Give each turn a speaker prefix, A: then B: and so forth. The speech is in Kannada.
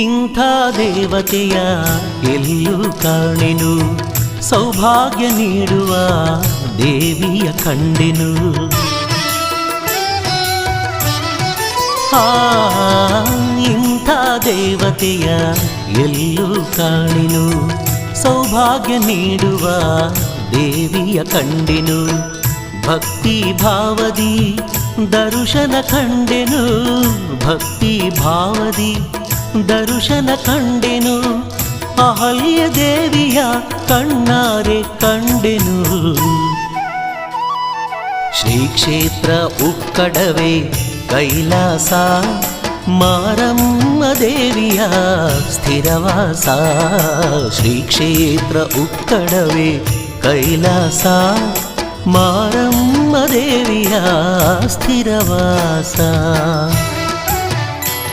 A: ಇಂಥ ದೇವತೆಯ ಎಲ್ಲೂ ಕಾಣೆನು, ಸೌಭಾಗ್ಯ ನೀಡುವ ದೇವಿಯ ಕಂಡೆನು. ಇಂಥ ದೇವತೆಯ ಎಲ್ಲೂ ಕಾಣೆನು, ಸೌಭಾಗ್ಯ ನೀಡುವ ದೇವಿಯ ಕಂಡೆನು. ಭಕ್ತಿ ಭಾವದಿ ದರ್ಶನ ಕಂಡೆನು, ಭಕ್ತಿ ಭಾವದಿ ದರ್ಶನ ಕಂಡೆನು. ಅಹಲ್ಯ ದೇವಿಯ ಕಣ್ಣಾರೆ ಕಂಡೆನು. ಶ್ರೀ ಕ್ಷೇತ್ರ ಉಕ್ಕಡವೇ ಕೈಲಾಸ, ಮಾರಮ್ಮ ದೇವಿಯ ಸ್ಥಿರವಾಸ. ಶ್ರೀ ಕ್ಷೇತ್ರ ಉಕ್ಕಡವೇ ಕೈಲಾಸ, ಮಾರಮ್ಮ ದೇವಿಯ ಸ್ಥಿರವಾಸ.